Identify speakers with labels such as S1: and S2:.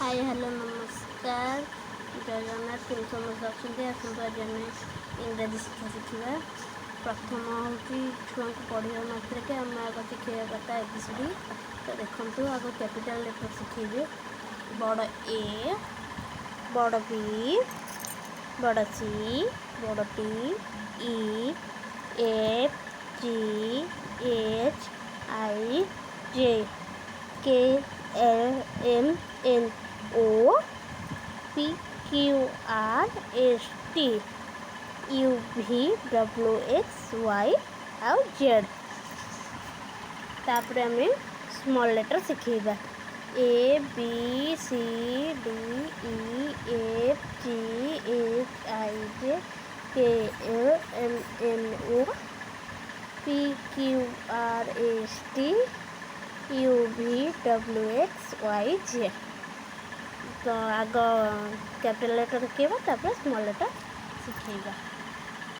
S1: Hi hello नमस्कार जय जगन्नाथ केम समस्त अच्छे आसतु आज आम इंग्राजी शिक्षा प्रथम हूँ छुआ को पढ़ा मात्र आम आग शिखा कथा एबीसीडी। तो देखो आग कैपिटल लेटर शिखेबे बड़ ए बड़ बी बड़ सी बड़ D E F G H I J K L M N O P Q R S T U V W X Y आउ जेड। तापर आम स्मॉल लेटर शिखेबा A B C D E F G H I J K L M N O P Q R S T U V W X Y Z. तो आग capital letter शिखेबा तापर small letter शिखेबा।